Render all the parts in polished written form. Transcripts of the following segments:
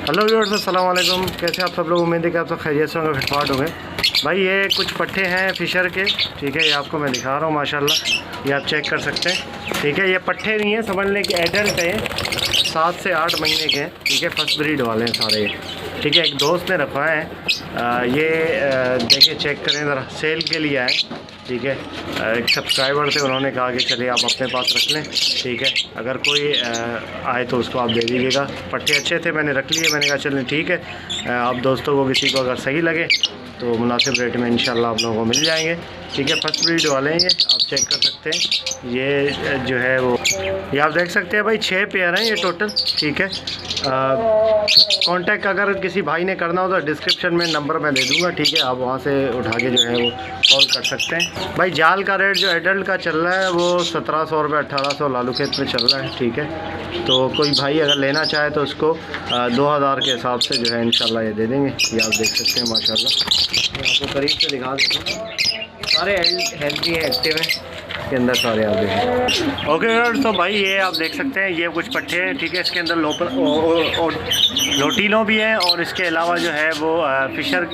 Hello viewers, अस्सलाम वालेकुम। कैसे आप सब लोग? उम्मीद है कि आप सब खैरियत से होंगे, फिटफाट होंगे। भाई ये कुछ पट्ठे हैं फिशर के, ठीक है। ये आपको मैं दिखा रहा हूँ माशाल्लाह, ये आप चेक कर सकते हैं, ठीक है। ये पट्ठे नहीं है, समझ लें कि एडल्ट है, 7 से 8 महीने के हैं, ठीक है। फर्स्ट ब्रीड वाले हैं सारे ये, ठीक है। एक दोस्त ने रखवाए हैं ये, देखिए चेक करें ज़रा, सेल के लिए आए, ठीक है। एक सब्सक्राइबर थे, उन्होंने कहा कि चलिए आप अपने पास रख लें, ठीक है। अगर कोई आए तो उसको आप दे दीजिएगा। पट्टे अच्छे थे, मैंने रख लिए। मैंने कहा चलें ठीक है, आप दोस्तों को किसी को अगर सही लगे तो मुनासिब रेट में इंशाल्लाह आप लोगों को मिल जाएंगे, ठीक है। फर्स्ट ब्रीड वाले हैं ये, आप चेक कर सकते हैं। ये जो है वो, ये आप देख सकते हैं भाई, 6 पेयर हैं ये टोटल, ठीक है। कांटेक्ट अगर किसी भाई ने करना हो तो डिस्क्रिप्शन में नंबर मैं दे दूंगा, ठीक है। आप वहाँ से उठा के जो है वो कॉल कर सकते हैं। भाई जाल का रेट जो एडल्ट का चल रहा है वो 1700 रुपये, 1800 लालू खेत में चल रहा है, ठीक है। तो कोई भाई अगर लेना चाहे तो उसको 2000 के हिसाब से जो है इंशाल्लाह ये दे देंगे। ये आप देख सकते हैं माशाल्लाह, आपको करीब से दिखा देता हूँ। सारे हेल्थी हैं, एक्टिव हैं के अंदर सारे, आप देखें। ओके यार, तो भाई ये आप देख सकते हैं, ये कुछ पट्टे हैं, ठीक है। इसके अंदर लोटीनो भी है, और इसके अलावा जो है वो फिशर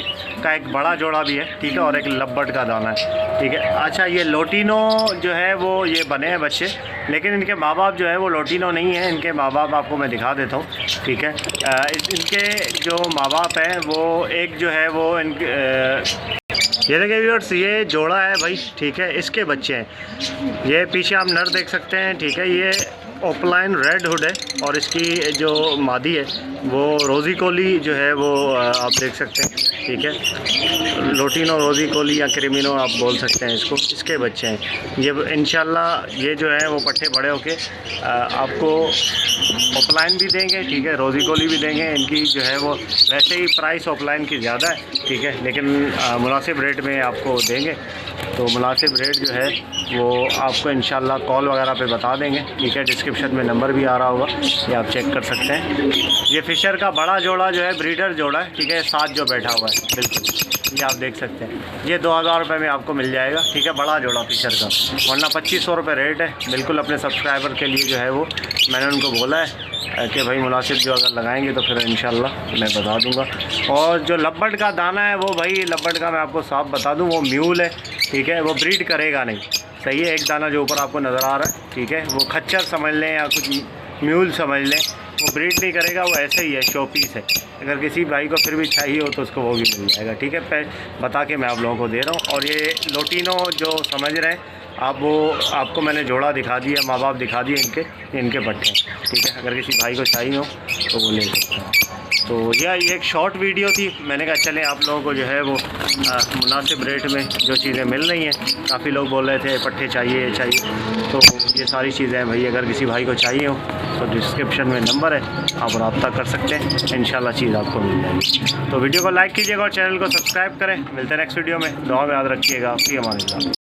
का एक बड़ा जोड़ा भी है, ठीक है, और एक लब्बट का दाना है, ठीक है। अच्छा, ये लोटीनो जो है वो ये बने हैं बच्चे, लेकिन इनके माँ बाप जो है वो लोटीनो नहीं है। इनके माँ बाप आपको मैं दिखा देता हूँ, ठीक है। इनके जो माँ बाप हैं वो एक जो है वो इनके ये देखिए व्यूअर्स, ये जोड़ा है भाई, ठीक है। इसके बच्चे हैं, ये पीछे आप नर देख सकते हैं, ठीक है। ये ओपलाइन रेड हुड है, और इसकी जो मादी है वो रोज़ी कोली जो है वो आप देख सकते हैं, ठीक है। लोटिनो रोज़ी कोली या क्रिमिनो आप बोल सकते हैं इसको। इसके बच्चे हैं ये, इंशाल्लाह ये जो है वो पट्टे बड़े होके आपको ओपलाइन भी देंगे, ठीक है, रोज़ी कोली भी देंगे। इनकी जो है वो वैसे ही प्राइस ओपलाइन की ज़्यादा है, ठीक है, लेकिन मुनासिब रेट में आपको देंगे। तो मुनासिब रेट जो है वो आपको इंशाल्लाह कॉल वगैरह पे बता देंगे, ठीक है। डिस्क्रिप्शन में नंबर भी आ रहा होगा, ये आप चेक कर सकते हैं। ये फिशर का बड़ा जोड़ा जो है ब्रीडर जोड़ा है, ठीक है, साथ जो बैठा हुआ है, बिल्कुल ये आप देख सकते हैं। ये 2000 रुपये में आपको मिल जाएगा, ठीक है, बड़ा जोड़ा फिशर का, वरना 2500 रुपये रेट है। बिल्कुल अपने सब्सक्राइबर के लिए जो है वो मैंने उनको बोला है कि भाई मुनासिब जो अगर लगाएंगे तो फिर इंशाल्लाह मैं बता दूंगा। और जो लब्बट का दाना है वो भाई, लब्बट का मैं आपको साफ बता दूं, वो म्यूल है, ठीक है। वो ब्रीड करेगा नहीं, सही है। एक दाना जो ऊपर आपको नज़र आ रहा है, ठीक है, वो खच्चर समझ लें या कुछ म्यूल समझ लें, वो ब्रीड नहीं करेगा, वो ऐसे ही है, शो पीस है। अगर किसी भाई को फिर भी चाहिए हो तो उसको वो भी मिल जाएगा, ठीक है। बता के मैं आप लोगों को दे रहा हूँ। और ये लोटिनो जो समझ रहे हैं आप, वो आपको मैंने जोड़ा दिखा दिया, माँ बाप दिखा दिए इनके पट्टे, ठीक है। अगर किसी भाई को चाहिए हो तो वो ले सकते हैं। तो यह एक शॉर्ट वीडियो थी, मैंने कहा चलें आप लोगों को जो है वो मुनासिब रेट में जो चीज़ें मिल रही हैं। काफ़ी लोग बोल रहे थे पट्टे चाहिए, तो ये सारी चीज़ें हैं भाई। अगर किसी भाई को चाहिए हो तो डिस्क्रिप्शन में नंबर है, आप रब्ता कर सकते हैं, इंशाल्लाह चीज़ आपको मिल जाएगी। तो वीडियो को लाइक कीजिएगा और चैनल को सब्सक्राइब करें। मिलते हैं नेक्स्ट वीडियो में। दुआ में याद रखिएगा। आपकी अमान।